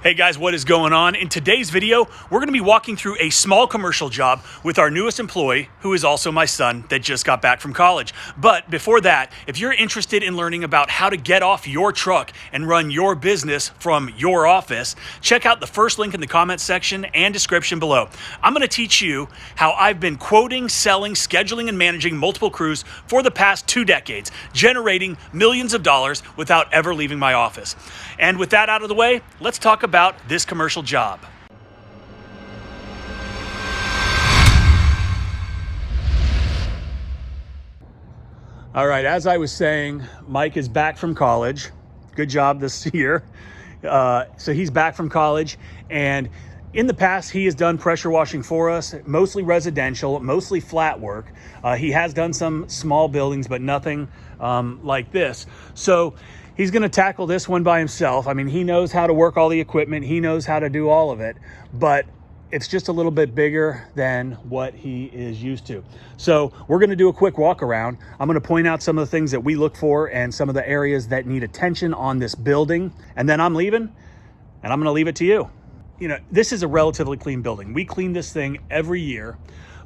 Hey guys, what is going on? In today's video, we're going to be walking through a small commercial job with our newest employee, who is also my son that just got back from college. But before that, if you're interested in learning about how to get off your truck and run your business from your office, check out the first link in the comments section and description below. I'm going to teach you how I've been quoting, selling, scheduling, and managing multiple crews for the past 2 decades, generating millions of dollars without ever leaving my office. And with that out of the way, let's talk about this commercial job. All right, as I was saying, Mike is back from college. Good job this year. So he's back from college, and in the past, he has done pressure washing for us, mostly residential, mostly flat work. He has done some small buildings, but nothing like this. So he's going to tackle this one by himself. I mean, he knows how to work all the equipment. He knows how to do all of it, but it's just a little bit bigger than what he is used to. So we're going to do a quick walk around. I'm going to point out some of the things that we look for and some of the areas that need attention on this building. And then I'm leaving, and I'm going to leave it to you. You know, this is a relatively clean building. We clean this thing every year,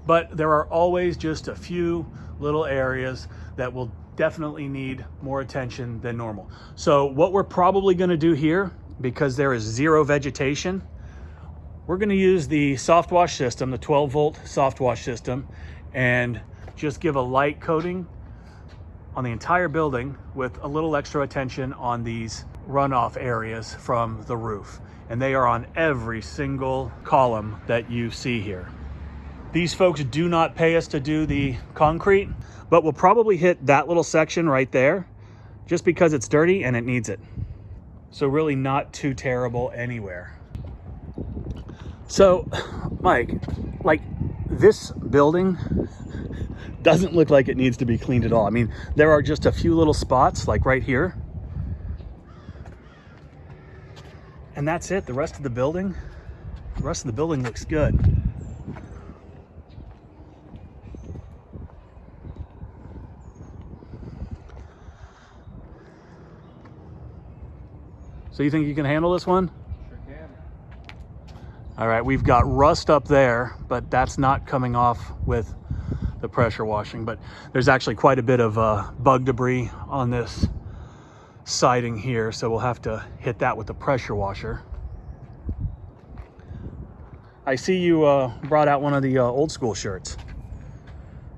but there are always just a few little areas that will definitely need more attention than normal. So what we're probably going to do here, because there is zero vegetation, we're going to use the soft wash system, the 12-volt soft wash system, and just give a light coating on the entire building with a little extra attention on these runoff areas from the roof. And they are on every single column that you see here. These folks do not pay us to do the concrete, but we'll probably hit that little section right there just because it's dirty and it needs it. So really not too terrible anywhere. So, Mike, like, this building doesn't look like it needs to be cleaned at all. I mean, there are just a few little spots, like right here. And that's it. The rest of the building looks good. So you think you can handle this one? Sure can. All right, we've got rust up there, but that's not coming off with the pressure washing. But there's actually quite a bit of bug debris on this siding here, so we'll have to hit that with the pressure washer. I see you brought out one of the old school shirts.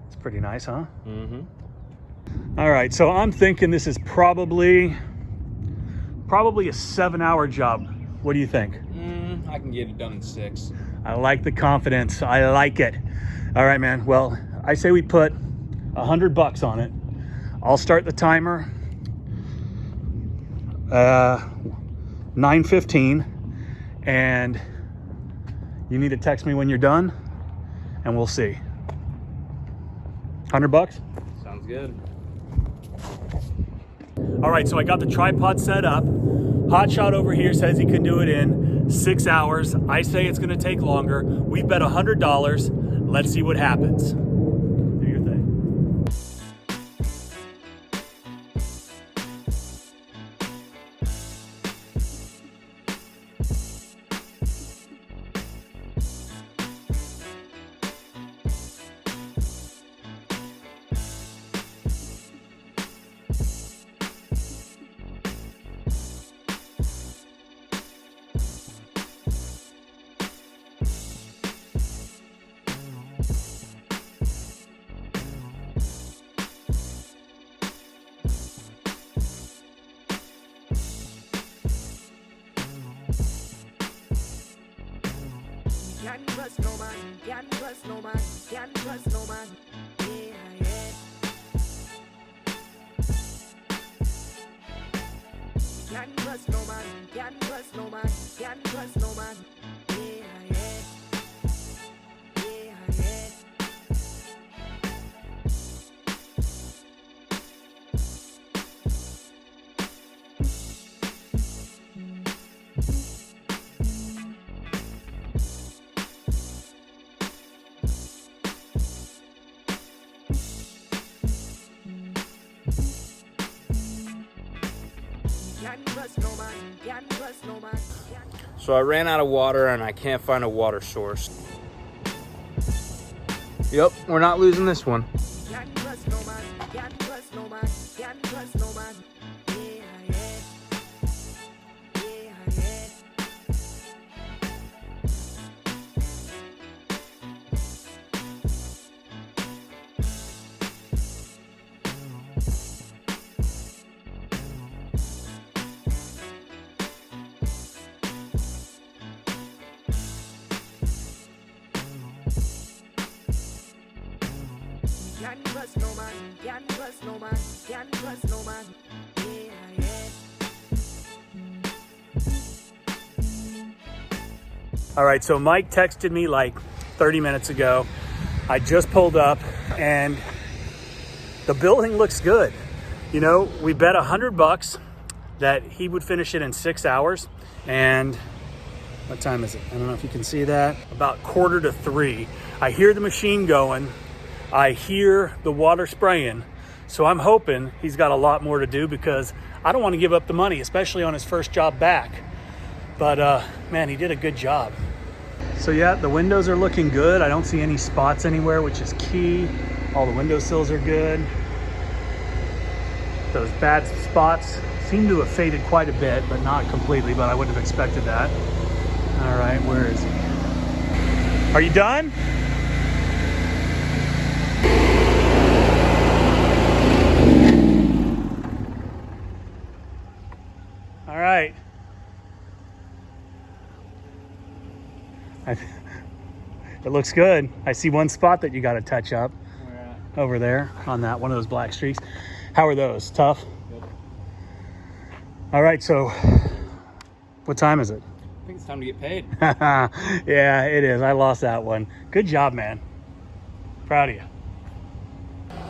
It's pretty nice, huh? Mm-hmm. All right, so I'm thinking this is probably a 7-hour job. What do you think? I can get it done in 6. I like the confidence. I like it. All right, man. Well, I say we put $100 on it. I'll start the timer 9:15, and you need to text me when you're done, and we'll see. $100? Sounds good. All right, so I got the tripod set up. Hotshot over here says he can do it in 6 hours. I say it's gonna take longer. We bet $100. Let's see what happens. Do your thing. Can't trust no man, can't trust no man, can't trust no man. Yeah, yeah. Can't trust no man, can't trust no man, can't trust no man. Yeah, yeah. Yeah, yeah. Can't trust no man, So I ran out of water and I can't find a water source. Yep, we're not losing this one. All right, so Mike texted me like 30 minutes ago. I just pulled up and the building looks good. You know, we bet $100 that he would finish it in 6 hours. And what time is it? I don't know if you can see that. About 2:45. I hear the machine going. I hear the water spraying. So I'm hoping he's got a lot more to do because I don't want to give up the money, especially on his first job back. But man, he did a good job. So yeah, the windows are looking good. I don't see any spots anywhere, which is key. All the windowsills are good. Those bad spots seem to have faded quite a bit, but not completely, but I wouldn't have expected that. All right, where is he? Are you done? All right. It looks good. I see one spot that you got to touch up. Where at? Over there on that one of those black streaks. How are those? Tough? Good. All right, so what time is it? I think it's time to get paid. Yeah, it is. I lost that one. Good job, man. Proud of you.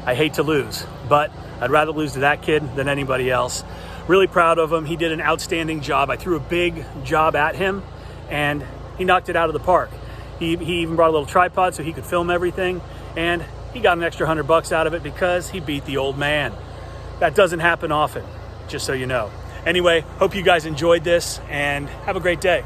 I hate to lose, but I'd rather lose to that kid than anybody else. Really proud of him. He did an outstanding job. I threw a big job at him and he knocked it out of the park. He even brought a little tripod so he could film everything, and he got an extra $100 out of it because he beat the old man. That doesn't happen often, just so you know. Anyway, hope you guys enjoyed this and have a great day.